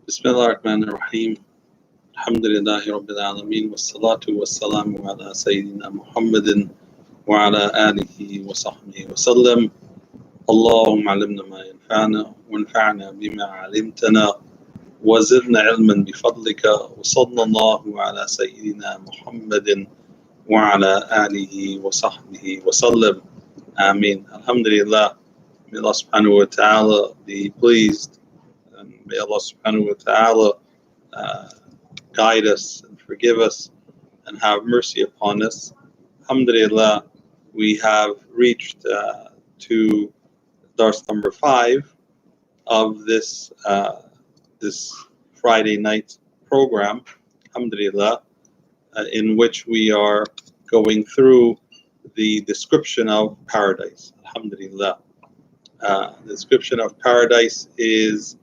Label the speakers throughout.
Speaker 1: بسم الله الرحمن الرحيم الحمد لله رب العالمين والصلاة والسلام على سيدنا محمد وعلى آله وصحبه وسلم. اللهم علمنا ما ينفعنا وانفعنا بما علمتنا وزدنا علما بفضلك وصلى الله على سيدنا محمد وعلى آله وصحبه وسلم. Ameen. Alhamdulillah. May Allah subhanahu wa ta'ala be pleased, and may Allah subhanahu wa ta'ala guide us and forgive us and have mercy upon us. Alhamdulillah, we have reached to Dars number 5 of this Friday night program, Alhamdulillah, in which we are going through the description of paradise. Alhamdulillah. The description of paradise is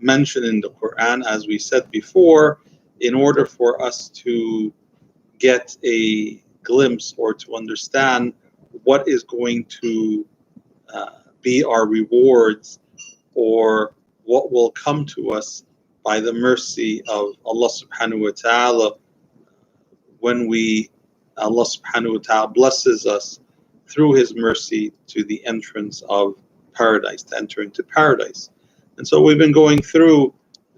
Speaker 1: mentioned in the Quran, as we said before, in order for us to get a glimpse or to understand what is going to be our rewards or what will come to us by the mercy of Allah subhanahu wa ta'ala when Allah subhanahu wa ta'ala blesses us through His mercy to the entrance of paradise, to enter into paradise. And so we've been going through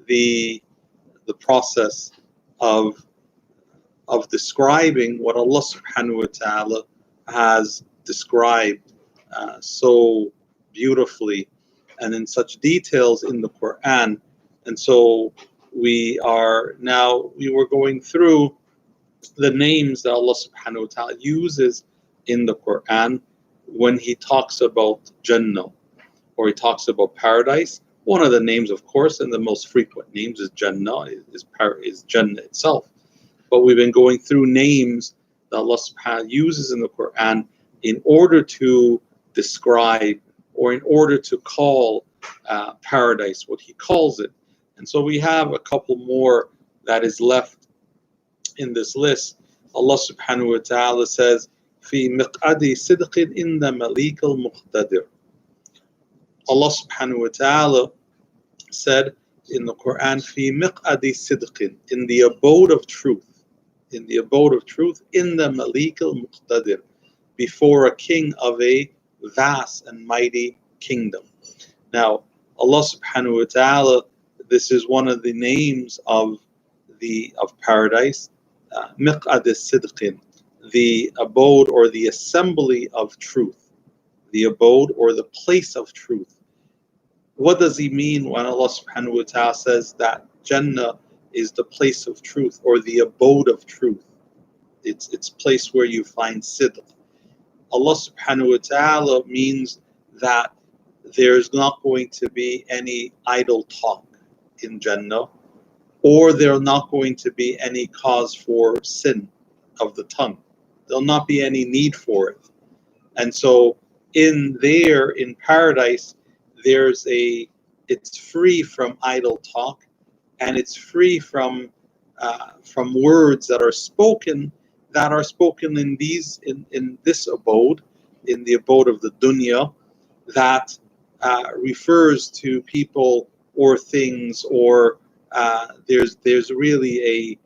Speaker 1: the process of describing what Allah subhanahu wa ta'ala has described so beautifully and in such details in the Quran. And so we were going through the names that Allah subhanahu wa ta'ala uses in the Quran when He talks about Jannah or He talks about paradise. One of the names, of course, and the most frequent names is Jannah, is Jannah itself. But we've been going through names that Allah subhanahu wa ta'ala uses in the Quran in order to describe or in order to call paradise what He calls it. And so we have a couple more that is left in this list. Allah subhanahu wa ta'ala says, في مقعد صدق إن مليك المقتدر. Allah subhanahu wa ta'ala said in the Quran, في مقعد صدق, in the abode of truth, in the abode of truth, in the مليك المقتدر, before a king of a vast and mighty kingdom. Now, Allah subhanahu wa ta'ala, this is one of the names of paradise, مقعد صدق, the abode or the assembly of truth, the abode or the place of truth. What does He mean when Allah subhanahu wa ta'ala says that Jannah is the place of truth or the abode of truth? It's place where you find sidq. Allah subhanahu wa ta'ala means that there's not going to be any idle talk in Jannah, or there's not going to be any cause for sin of the tongue. There'll not be any need for it. And so in paradise, it's free from idle talk, and it's free from words that are spoken in this abode, in the abode of the dunya, that refers to people or things, or there's really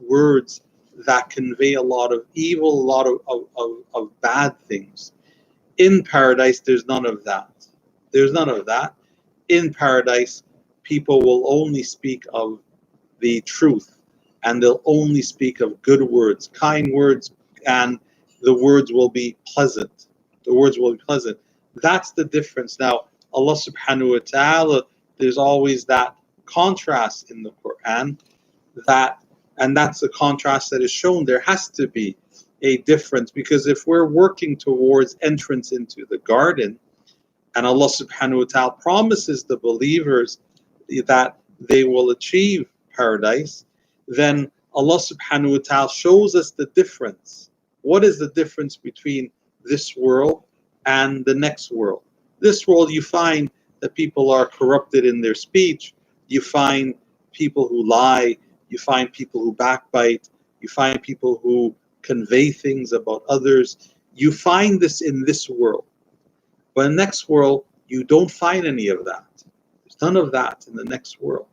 Speaker 1: words that convey a lot of evil, a lot of bad things. In paradise, there's none of that. There's none of that. In paradise, people will only speak of the truth, and they'll only speak of good words, kind words, and the words will be pleasant. The words will be pleasant. That's the difference. Now, Allah subhanahu wa ta'ala, there's always that contrast in the Quran, and that's the contrast that is shown. There has to be a difference, because if we're working towards entrance into the garden, and Allah subhanahu wa ta'ala promises the believers that they will achieve paradise, then Allah subhanahu wa ta'ala shows us the difference. What is the difference between this world and the next world? This world, you find that people are corrupted in their speech. You find people who lie. You find people who backbite. You find people who convey things about others. You find this in this world. But in the next world, you don't find any of that. There's none of that in the next world.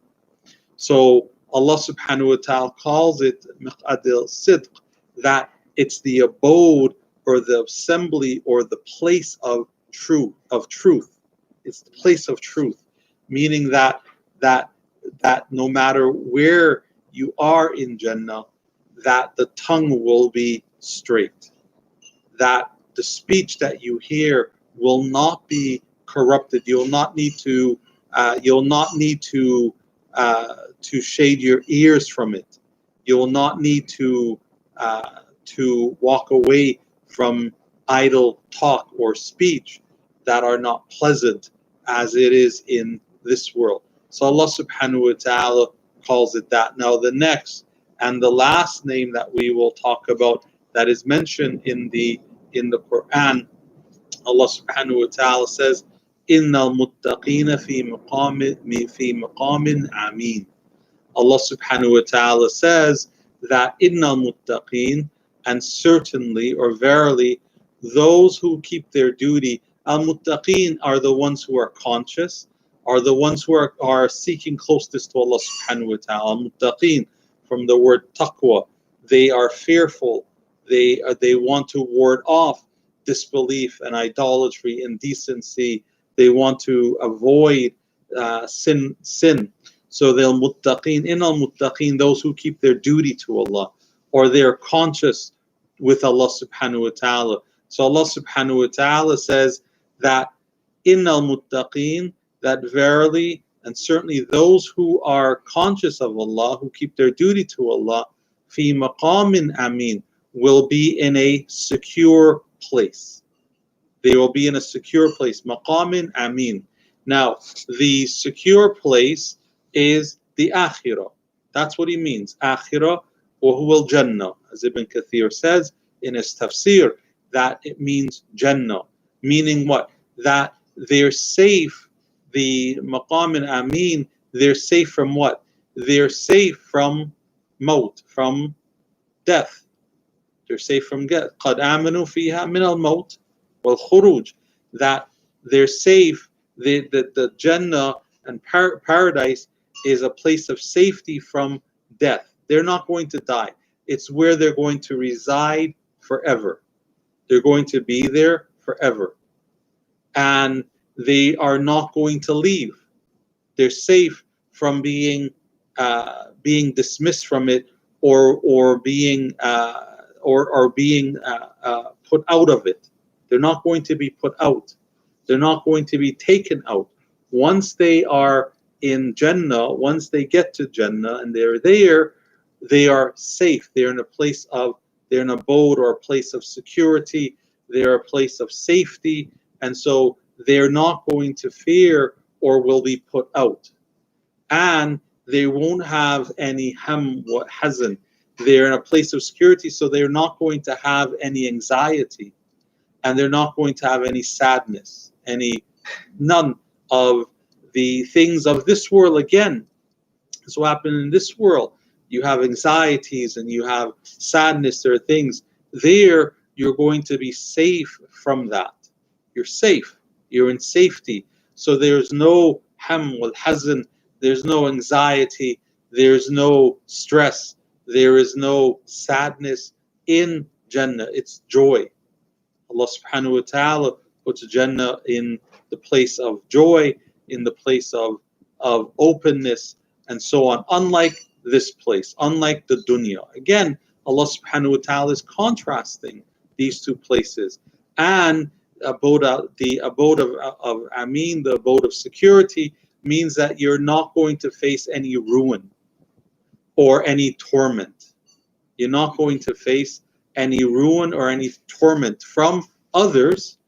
Speaker 1: So Allah subhanahu wa ta'ala calls it miq'ad al-sidq, that it's the abode or the assembly or the place of truth. It's the place of truth, meaning that no matter where you are in Jannah, that the tongue will be straight, that the speech that you hear will not be corrupted. You'll not need to shade your ears from it. You will not need to walk away from idle talk or speech that are not pleasant as it is in this world. So Allah subhanahu wa ta'ala calls it that. Now the next and the last name that we will talk about that is mentioned in the Quran, Allah subhanahu wa ta'ala says, Innal muttaqina fi maqamin ameen. Allah subhanahu wa ta'ala says that innal muttaqin, and certainly or verily those who keep their duty. Al-muttaqin are the ones who are conscious, are the ones who are seeking closeness to Allah subhanahu wa ta'ala. Al-muttaqin, from the word taqwa, they are fearful, they want to ward off disbelief and idolatry, indecency. They want to avoid sin. So they'll muttaqin, innal muttaqin, those who keep their duty to Allah, or they are conscious with Allah subhanahu wa ta'ala. So Allah subhanahu wa ta'ala says that innal muttaqin, that verily and certainly those who are conscious of Allah, who keep their duty to Allah, fi maqamin amin, will be in a secure place. They will be in a secure place. Maqamin amin. Now, the secure place is the akhirah. That's what he means. Akhirah wa huwa al-jannah. As Ibn Kathir says in his tafsir, that it means Jannah. Meaning what? That they're safe. The maqam and amin, they're safe from what? They're safe from maut, from death. They're safe from death. قَدْ آمَنُوا فِيهَا مِنَ الْمَوْتِ وَالْخُرُوجِ. That they're safe. The Jannah and paradise is a place of safety from death. They're not going to die. It's where they're going to reside forever. They're going to be there forever. And they are not going to leave. They're safe from being dismissed from it or being put out of it. They're not going to be put out. They're not going to be taken out. Once they are in Jannah, once they get to Jannah and they're there, they are safe. They're in they're in an abode or a place of security. They're a place of safety. And so they're not going to fear or will be put out. And they won't have any hazan. They're in a place of security, so they're not going to have any anxiety. And they're not going to have any sadness, none of the things of this world. Again, this will happen in this world. You have anxieties and you have sadness. There are things there. You're going to be safe from that. You're safe. You're in safety. So there's no wal hazan. There's no anxiety. There's no stress. There is no sadness in Jannah. It's joy. Allah subhanahu wa ta'ala puts Jannah in the place of joy, in the place of openness, and so on. Unlike this place, unlike the dunya. Again, Allah subhanahu wa ta'ala is contrasting these two places. And the abode of Amin, the abode of security, means that you're not going to face any ruin or any torment. You're not going to face any ruin or any torment from others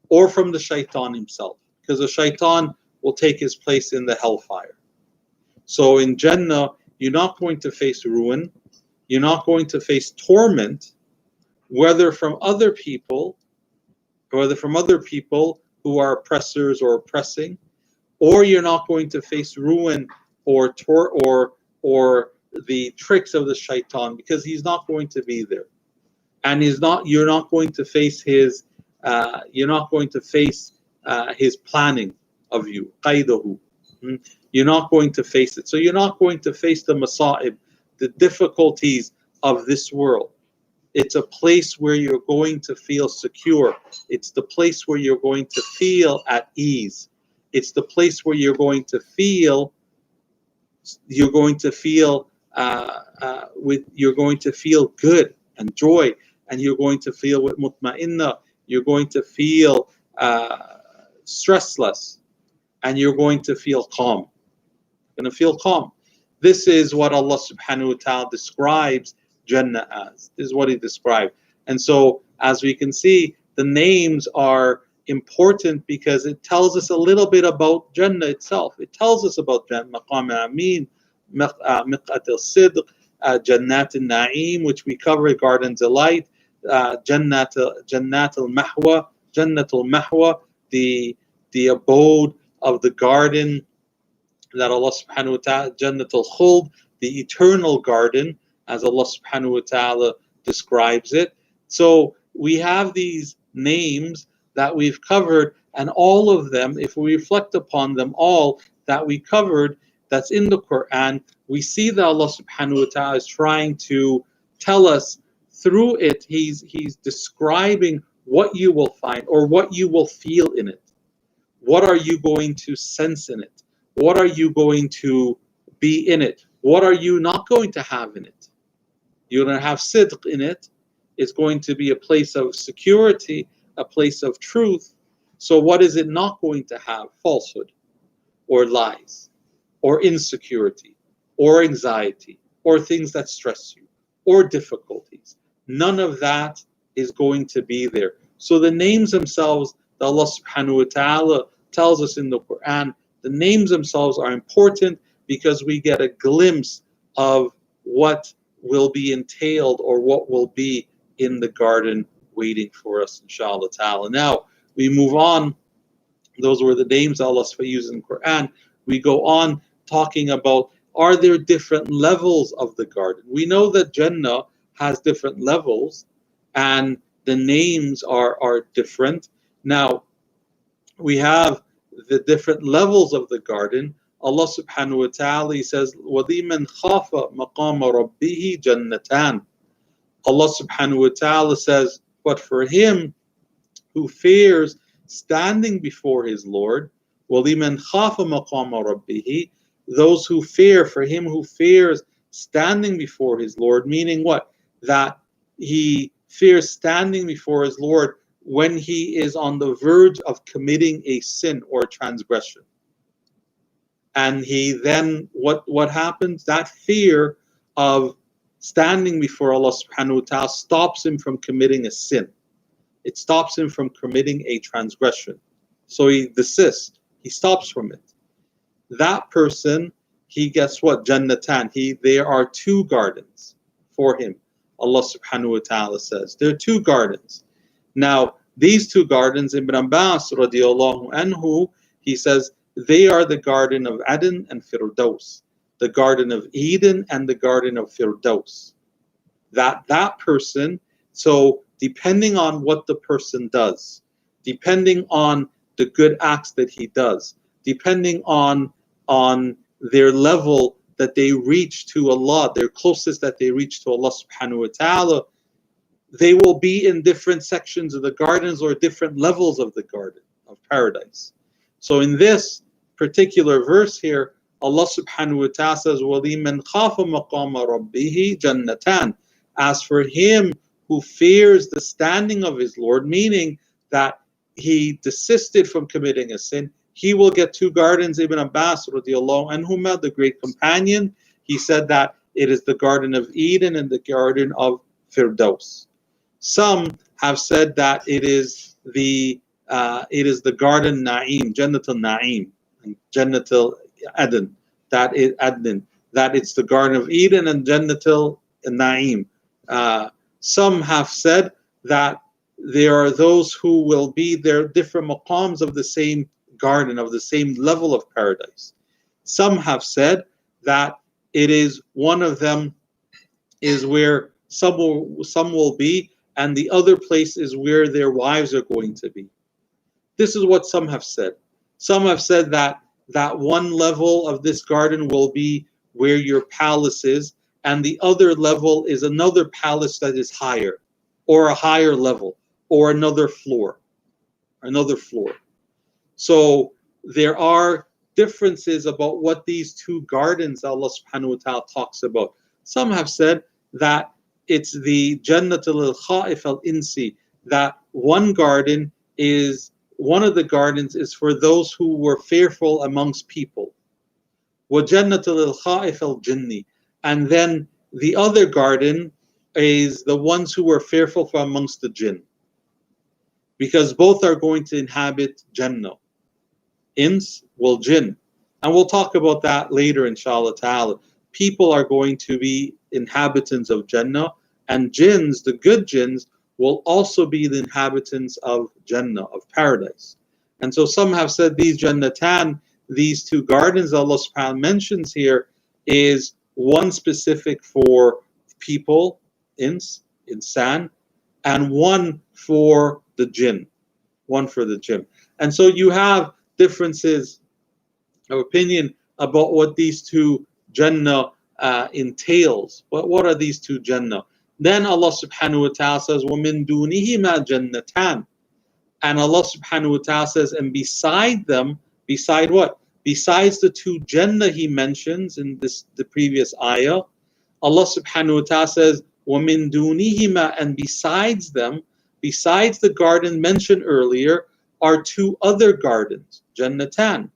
Speaker 1: or from the shaitan himself, because the shaitan will take his place in the hellfire. So in Jannah, you're not going to face ruin, you're not going to face torment, whether from other people who are oppressors or oppressing, or you're not going to face ruin or the tricks of the shaitan, because he's not going to be there. And you're not going to face his planning of you, qaydahu. You're not going to face it. So you're not going to face the masa'ib, the difficulties of this world. It's a place where you're going to feel secure. It's the place where you're going to feel at ease. It's the place where you're going to feel you're going to feel good and joy, and you're going to feel with mutma'inna. You're going to feel stressless, and you're going to feel calm. You're going to feel calm. This is what Allah subhanahu wa ta'ala describes Jannah as. This is what He described. And so, as we can see, the names are important because it tells us a little bit about Jannah itself. It tells us about Jannah, Maqam al-Amin, Miqat al-Sidq, Jannat al-Na'im, which we cover, Gardens of Light, Jannat al-Mahwa, Jannat al-Mahwa, the abode of the garden that Allah subhanahu wa ta'ala, Jannat al-Khuld, the eternal garden, as Allah subhanahu wa ta'ala describes it. So we have these names that we've covered, and all of them, if we reflect upon them all that we covered, that's in the Quran, we see that Allah subhanahu wa ta'ala is trying to tell us through it, He's describing what you will find or what you will feel in it. What are you going to sense in it? What are you going to be in it? What are you not going to have in it? You're going to have sidq in it. It's going to be a place of security, a place of truth. So what is it not going to have? Falsehood, or lies, or insecurity, or anxiety, or things that stress you, or difficulties. None of that is going to be there. So the names themselves that Allah subhanahu wa ta'ala tells us in the Quran, the names themselves are important because we get a glimpse of what will be entailed or what will be in the garden waiting for us, inshallah ta'ala. Now, we move on. Those were the names Allah used in the Quran. We go on talking about, are there different levels of the garden? We know that Jannah has different levels and the names are different. Now, we have the different levels of the garden. Allah subhanahu wa ta'ala says, وَلِمَنْ خَافَ مَقَامَ رَبِّهِ جَنَّتَانِ. Allah subhanahu wa ta'ala says, but for him who fears standing before his Lord, وَلِمَنْ خَافَ مَقَامَ رَبِّهِ, those who fear, for him who fears standing before his Lord, meaning what? That he fears standing before his Lord when he is on the verge of committing a sin or a transgression. And he then, what happens? That fear of standing before Allah subhanahu wa ta'ala stops him from committing a sin. It stops him from committing a transgression. So he desists. He stops from it. That person, he gets what? Jannatan. There are two gardens for him. Allah subhanahu wa ta'ala says. There are two gardens. Now, these two gardens, Ibn Abbas radiallahu anhu, he says, they are the garden of Aden and Firdaus, the garden of Eden and the garden of Firdaus. That person, so depending on what the person does, depending on the good acts that he does, depending on their level that they reach to Allah, their closest that they reach to Allah subhanahu wa ta'ala, they will be in different sections of the gardens or different levels of the garden of paradise. So in this particular verse here, Allah subhanahu wa ta'ala says, وَلِمَنْ خَافَ مَقَامَ رَبِّهِ جَنَّتَانِ. As for him who fears the standing of his Lord, meaning that he desisted from committing a sin, he will get two gardens. Ibn Abbas radiallahu anhuma, the great companion, he said that it is the garden of Eden and the garden of Firdaus. Some have said that it is the garden Na'im, Jannatul Na'im, and Jannatul Adn, that it's the garden of Eden and Jannatul Na'im. Some have said that there are those who will be there, different maqams of the same garden, of the same level of paradise. Some have said that it is one of them is where some will be, and the other place is where their wives are going to be. This is what some have said. Some have said that that one level of this garden will be where your palace is, and the other level is another palace that is higher, or a higher level, or another floor. So there are differences about what these two gardens Allah subhanahu wa ta'ala talks about. Some have said that it's the Jannatul Khaif al-Insi, that one of the gardens is for those who were fearful amongst people. وَجَنَّةُ الْخَائِفِ الْجِنِّ, and then the other garden is the ones who were fearful from amongst the jinn, because both are going to inhabit Jannah, ins wal jinn, and we'll talk about that later inshallah ta'ala. People are going to be inhabitants of Jannah, and jinns, the good jinns, will also be the inhabitants of Jannah, of paradise. And so some have said these Jannatan, these two gardens Allah subhanahu wa ta'ala mentions here, is one specific for people, insan, and one for the jinn. And so you have differences of opinion about what these two Jannah entails. What are these two Jannah? Then Allah subhanahu wa ta'ala says, وَمِن دُونِهِمَا جَنَّتَانِ, and Allah subhanahu wa ta'ala says, and beside them, beside what? Besides the two Jannah He mentions in the previous ayah, Allah subhanahu wa ta'ala says, وَمِن دُونِهِمَا, and besides them, besides the garden mentioned earlier, are two other gardens, Jannatan.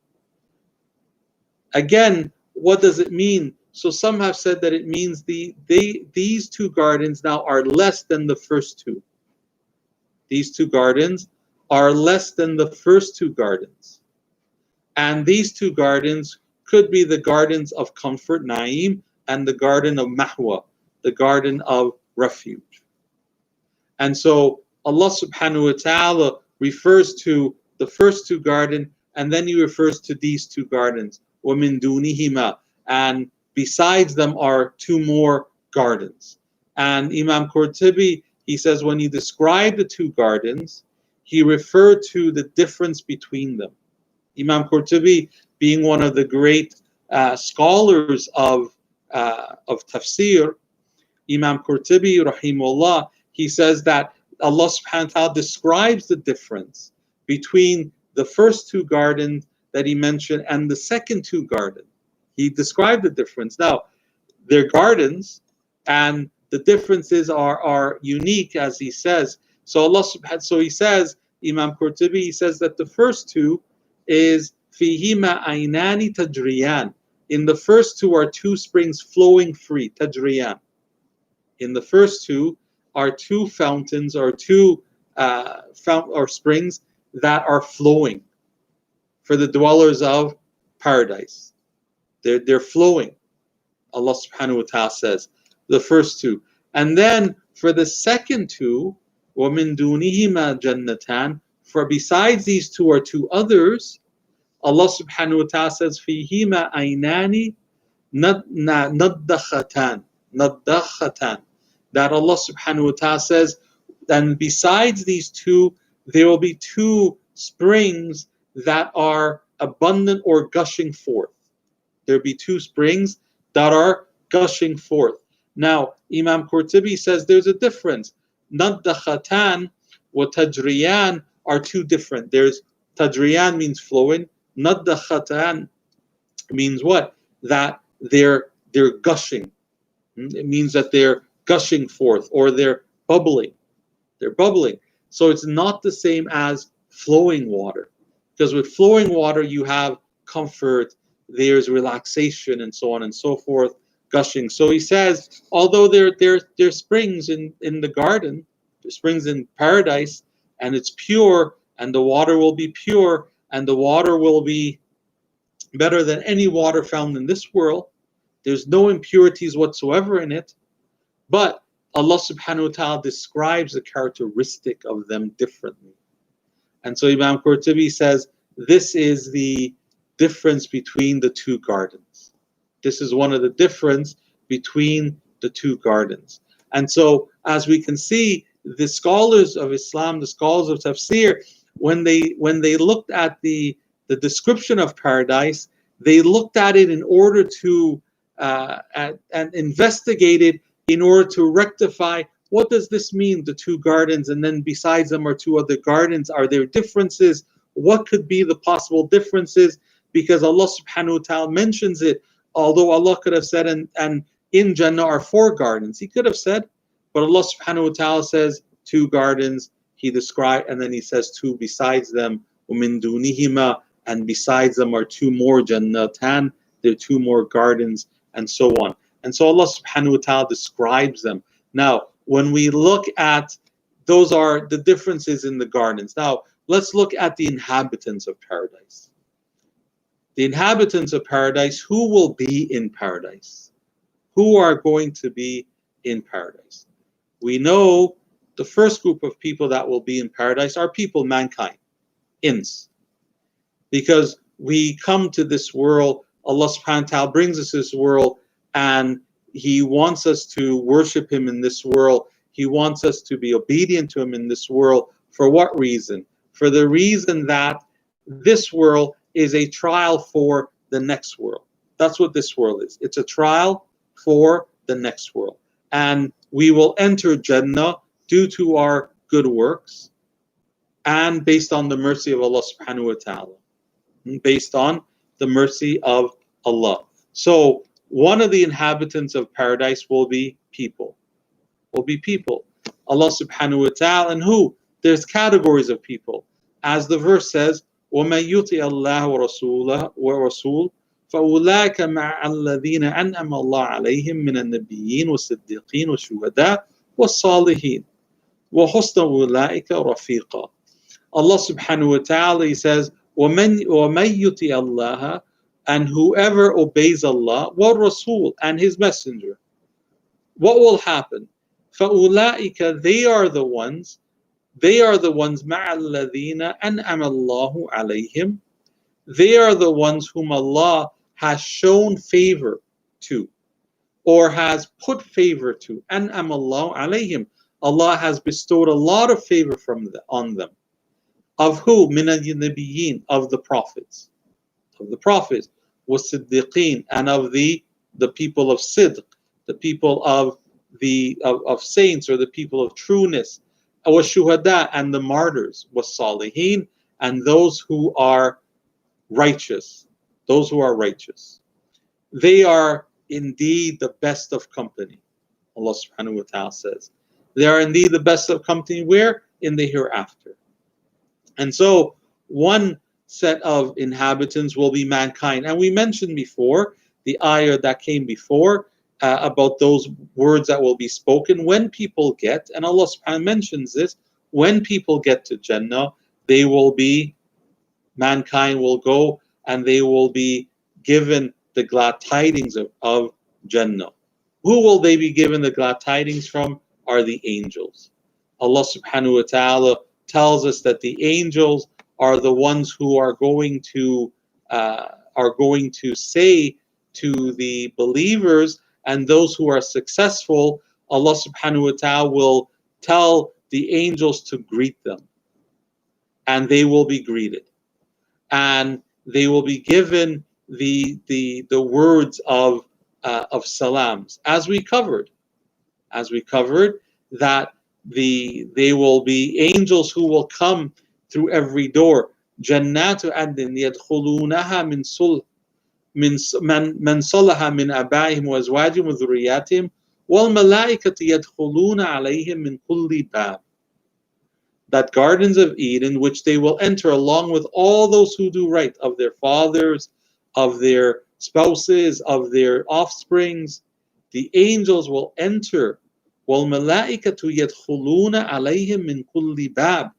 Speaker 1: Again, what does it mean? So some have said that it means these two gardens now are less than the first two. These two gardens are less than the first two gardens. And these two gardens could be the gardens of comfort, Naim, and the garden of Mahwa, the garden of refuge. And so Allah subhanahu wa ta'ala refers to the first two gardens, and then He refers to these two gardens, وَمِن دُونِهِمَا, and besides them are two more gardens. And Imam Qurtubi, he says when he described the two gardens, he referred to the difference between them. Imam Qurtubi, being one of the great scholars of tafsir, Imam Qurtubi, rahimahullah, he says that Allah subhanahu wa ta'ala describes the difference between the first two gardens that He mentioned and the second two gardens. He described the difference. Now, they're gardens, and the differences are unique, as he says. So He says, Imam Qurtubi, he says that the first two is fihima aynani tajriyan. In the first two are two springs flowing free, tajriyan. In the first two are two fountains, or two springs that are flowing for the dwellers of paradise. They're flowing. Allah subhanahu wa ta'ala says the first two. And then for the second two, وَمِن دُونِهِمَا جَنَّتَانِ, for besides these two are two others, Allah subhanahu wa ta'ala says فِيهِمَا عَيْنَانِ نَضَّخَتَانِ, that Allah subhanahu wa ta'ala says, and besides these two, there will be two springs that are abundant or gushing forth. There'll be two springs that are gushing forth. Now, Imam Qurtubi says there's a difference. Naddakhatan wa tajriyan are two different. There's tajriyan means flowing. Naddakhatan means what? That they're gushing. It means that they're gushing forth, or they're bubbling. They're bubbling. So it's not the same as flowing water. Because with flowing water, you have comfort, there's relaxation, and so on and so forth, gushing. So he says, although there are springs in the garden, there's springs in paradise, and it's pure, and the water will be pure, and the water will be better than any water found in this world. There's no impurities whatsoever in it. But Allah subhanahu wa ta'ala describes the characteristic of them differently. And so Imam Qurtubi says, this is the difference between the two gardens. This is one of the difference between the two gardens. And so, as we can see, the scholars of Islam, the scholars of tafsir, when they looked at the the description of paradise, they looked at it in order to and investigate it in order to rectify what does this mean, the two gardens, and then besides them are two other gardens. Are there differences? What could be the possible differences? Because Allah subhanahu wa ta'ala mentions it, although Allah could have said, and in Jannah are 4 gardens. He could have said, but Allah subhanahu wa ta'ala says 2 gardens. He described, and then he says 2 besides them, وَمِن دُونِهِمَا, and besides them are 2 more jannatan, there are 2 more gardens, and so on. And so Allah subhanahu wa ta'ala describes them. Now, when we look at, those are the differences in the gardens. Now, let's look at the inhabitants of paradise. The inhabitants of paradise, who will be in paradise? Who are going to be in paradise? We know the first group of people that will be in paradise are people, mankind, ins. Because we come to this world, Allah subhanahu wa ta'ala brings us this world, and He wants us to worship Him in this world. He wants us to be obedient to Him in this world. For what reason? For the reason that this world is a trial for the next world. That's what this world is. It's a trial for the next world. And we will enter Jannah due to our good works and based on the mercy of Allah subhanahu wa ta'ala. Based on the mercy of Allah. So one of the inhabitants of paradise will be people. Allah subhanahu wa ta'ala, and who? There's categories of people. As the verse says, وَمَن يُطِعِ اللَّهَ وَرَسُولَهُ فَأُولَٰئِكَ مَعَ الَّذِينَ أَنْعَمَ اللَّهُ عَلَيْهِم مِّنَ النَّبِيِّينَ وَالصِّدِّيقِينَ وَالشُّهَدَاءِ وَالصَّالِحِينَ وَحُسْنَ أُولَٰئِكَ رَفِيقًا. Allah subhanahu wa ta'ala, He says, وَمَن يُطِعِ اللَّهَ, and whoever obeys Allah, وَالرَّسُولَ, and His messenger, what will happen? فَأُولَٰئِكَ, they are the ones مَعَ الَّذِينَ أَنْعَمَ اللَّهُ عَلَيْهِمْ, they are the ones whom Allah has shown favor to, or has put favor to. أَنْعَمَ اللَّهُ عَلَيْهِمْ, Allah has bestowed a lot of favor on them. Of who? مِنَ النَّبِيِّينَ, of the prophets. وَالصِّدِّقِينَ, and of the people of Sidq, the people of saints, or the people of trueness. وَالشُّهَدَاء, and the martyrs. وَالصَّالِحِينَ, and those who are righteous. They are indeed the best of company. Allah subhanahu wa ta'ala says, they are indeed the best of company. Where? In the hereafter. And so one set of inhabitants will be mankind. And we mentioned before, the ayah that came before, about those words that will be spoken when people get, and Allah subhanahu wa ta'ala mentions this, when people get to Jannah, mankind will go and they will be given the glad tidings of Jannah. Who will they be given the glad tidings from? Are the angels. Allah subhanahu wa ta'ala tells us that the angels are the ones who are going to say to the believers and those who are successful, Allah subhanahu wa ta'ala will tell the angels to greet them, and they will be greeted, and they will be given the words of salams, as we covered that they will be angels who will come through every door. Jannatu adn yadkhulunaha من صلح من آبائهم وأزواجهم وذرياتهم والملائكة يدخلون عليهم من كل باب. That gardens of Eden, which they will enter along with all those who do right, of their fathers, of their spouses, of their offsprings, the angels will enter. وَالْمَلَائِكَةُ يَدْخُلُونَ عَلَيْهِمْ مِنْ كُلِّ بَابٍ,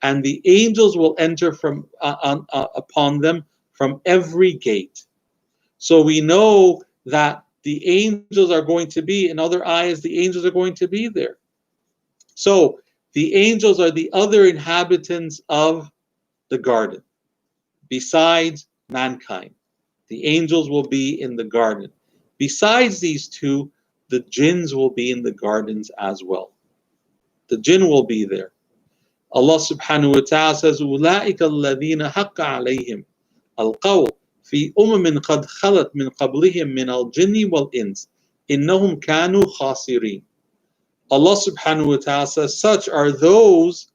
Speaker 1: and the angels will enter upon them from every gate. So we know that the angels are going to be, in other ayahs, the angels are going to be there. So the angels are the other inhabitants of the garden, besides mankind. The angels will be in the garden. Besides these two, the jinns will be in the gardens as well. The jinn will be there. Allah subhanahu wa ta'ala says, أُولَٰئِكَ الَّذِينَ حَقَّ عَلَيْهِمْ, القول في قد خلت من قبلهم من الجن والإنس إنهم كانوا خاسرين. Allah subhanahu wa ta'ala says, such are those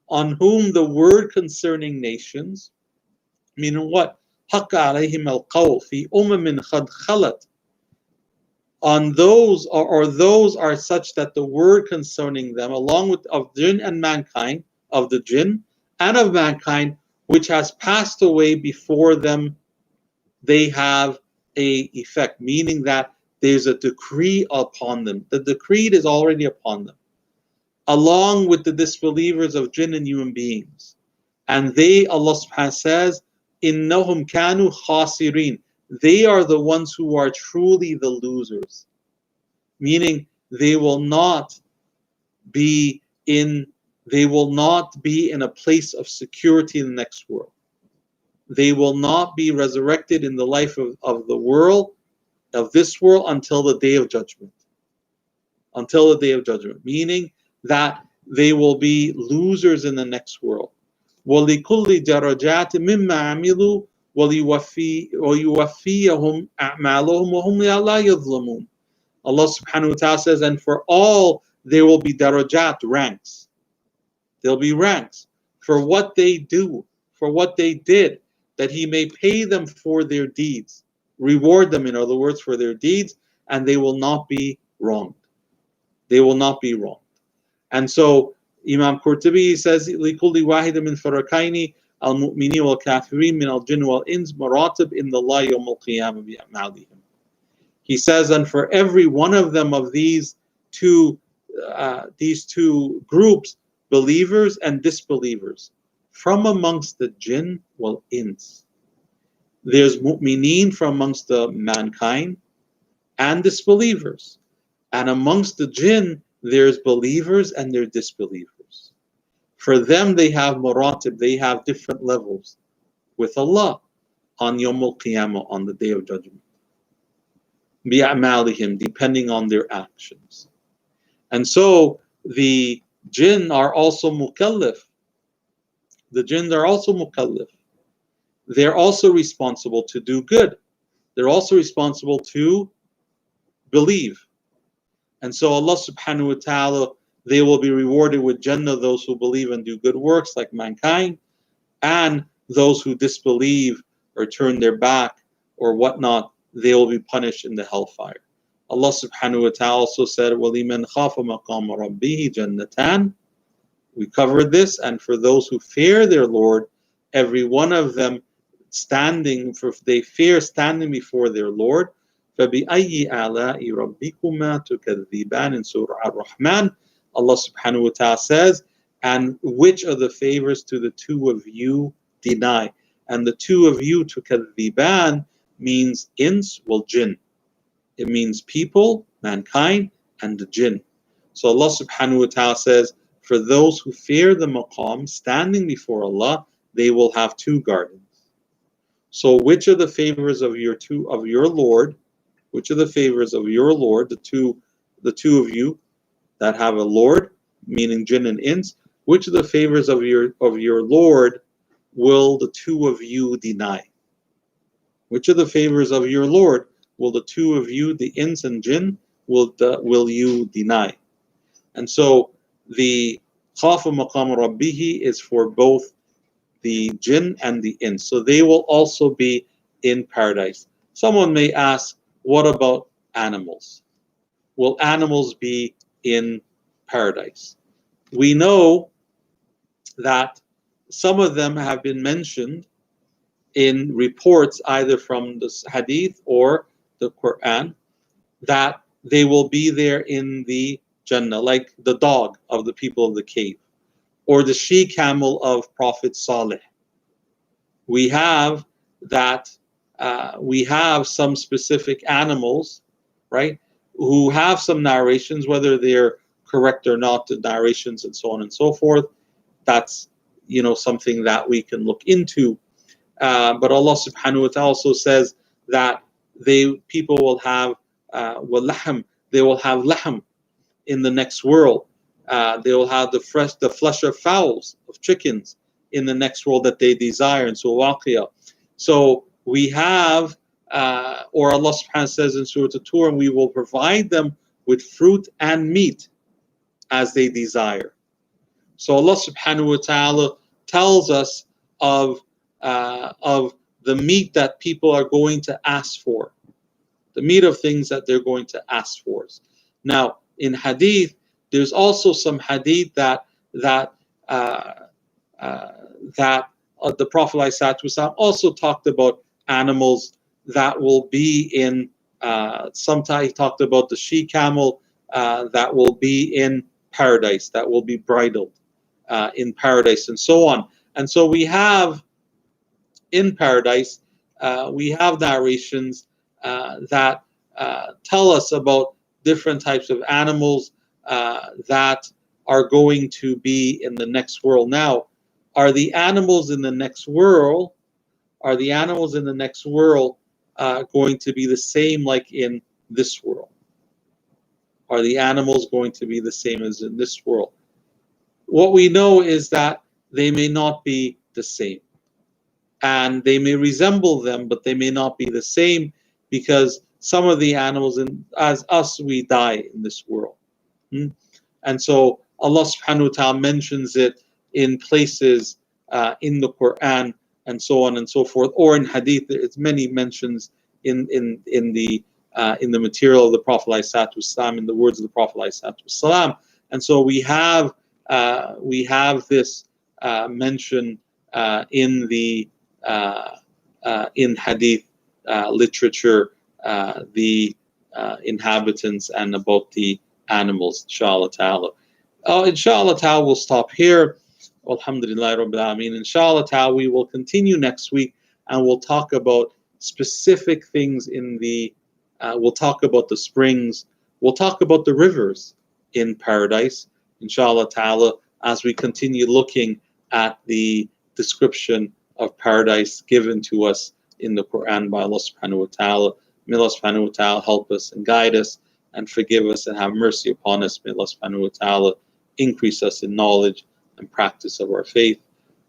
Speaker 1: on whom the word concerning nations, meaning what? حق عليهم القول في قد خلت, on those, or those are such that the word concerning them, along with of jinn and mankind, of the jinn and of mankind, which has passed away before them, they have a effect, meaning that there's a decree upon them. The decree is already upon them, along with the disbelievers of jinn and human beings. And they, Allah subhanahu wa ta'ala says, إِنَّهُمْ كَانُوا خَاسِرِينَ, they are the ones who are truly the losers. Meaning they will not be in a place of security in the next world. They will not be resurrected in the life of the world, of this world, until the day of judgment. Until the day of judgment. Meaning that they will be losers in the next world. وَلِكُلِّ دَرَجَاتٍ مِمَّا عَمِلُوا وَيُوَفِّيَهُمْ أَعْمَالُهُمْ وَهُمْ لَا يُظْلَمُونَ. Allah subhanahu wa ta'ala says, and for all there will be darajat, ranks. There'll be ranks for what they do, for what they did, that He may pay them for their deeds, reward them, in other words, for their deeds, and they will not be wronged. They will not be wronged. And so Imam Qurtubi says, لِكُلِّ وَاحِدٍ مِنْ فَرَقَيْنِ الْمُؤْمِنِينَ وَالْكَافِرِينَ مِنَ الْجِنِّ وَالْإِنسِ مَرَاتِبٍ إِنَّ اللَّهَ يَوْمَ الْقِيَامَةِ بِأَعْمَالِهِمْ. He says, and for every one of them, of these two groups, believers and disbelievers, from amongst the jinn wal ins, there's mu'mineen from amongst the mankind and disbelievers, and amongst the jinn there's believers and there's disbelievers. For them they have maratib, they have different levels with Allah on Yawm al-Qiyamah, on the day of judgment. بِأَعْمَالِهِمْ, depending on their actions. And so the jinn are also mukallaf. The jinn are also mukallaf. They're also responsible to do good. They're also responsible to believe. And so Allah subhanahu wa ta'ala, they will be rewarded with Jannah, those who believe and do good works like mankind, and those who disbelieve or turn their back or whatnot, they will be punished in the hellfire. Allah subhanahu wa ta'ala also said, وَلِمَنْ خَافَ مَقَامَ رَبِّهِ جَنَّتَانِ. We covered this, and for those who fear their Lord, every one of them they fear standing before their Lord. فَبِأَيِّ آلَاءِ رَبِّكُمَا تُكَذِّبَانِ, in Surah Ar-Rahman, Allah subhanahu wa ta'ala says, and which of the favors to the two of you deny? And the two of you, تُكَذِّبَانِ, means ins wal jinn. It means people, mankind, and the jinn. So Allah subhanahu wa ta'ala says, for those who fear the maqam, standing before Allah, they will have two gardens. So which are the favors of your Lord? Which are the favors of your Lord, the two of you that have a Lord, meaning jinn and ins, which of the favors of your Lord will the two of you deny? Which of the favors of your Lord will the two of you, the ins and jinn, will you deny? And so the khafa maqam rabbihi is for both the jinn and the ins. So they will also be in paradise. Someone may ask, what about animals? Will animals be in paradise? We know that some of them have been mentioned in reports either from the hadith or the Quran, that they will be there in the Jannah, like the dog of the people of the cave, or the she-camel of Prophet Saleh. We have some specific animals, right, who have some narrations, whether they're correct or not, the narrations and so on and so forth. That's something that we can look into. But Allah subhanahu wa ta'ala also says that people will have lahm, they will have lahm in the next world. They will have the flesh of fowls, of chickens, in the next world that they desire. And so Waqiyah. So we have, or Allah subhanahu wa ta'ala says in Surah At-Tur, and we will provide them with fruit and meat as they desire. So Allah subhanahu wa ta'ala tells us of the meat that people are going to ask for, the meat of things that they're going to ask for. Now, in hadith, there's also some hadith that the Prophet ﷺ also talked about animals that will be in. Sometimes he talked about the she camel that will be in paradise, that will be bridled in paradise, and so on. And so we have in paradise, we have narrations that tell us about different types of animals that are going to be in the next world. Now, are the animals in the next world? Are the animals in the next world going to be the same like in this world? Are the animals going to be the same as in this world? What we know is that they may not be the same. And they may resemble them, but they may not be the same, because some of the animals, as us, we die in this world. And so Allah subhanahu wa ta'ala mentions it in places in the Quran and so on and so forth, or in hadith. It's many mentions in the material of the Prophet ﷺ, in the words of the Prophet ﷺ. And so we have this mention in the in hadith literature, the inhabitants and about the animals, inshallah ta'ala. Inshallah ta'ala, we'll stop here. Alhamdulillah Rabbil Alameen. Inshallah ta'ala, we will continue next week, and we'll talk about specific things in the, we'll talk about the springs, we'll talk about the rivers in paradise, inshallah ta'ala, as we continue looking at the description of paradise given to us in the Quran by Allah subhanahu wa ta'ala. May Allah subhanahu wa ta'ala help us and guide us and forgive us and have mercy upon us. May Allah subhanahu wa ta'ala increase us in knowledge and practice of our faith.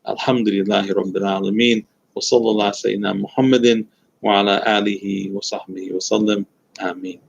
Speaker 1: Alhamdulillahi Rabbil Alameen. Wa sallallahu sayyidina Muhammadin wa ala alihi wa sahbihi wa sallam. Ameen.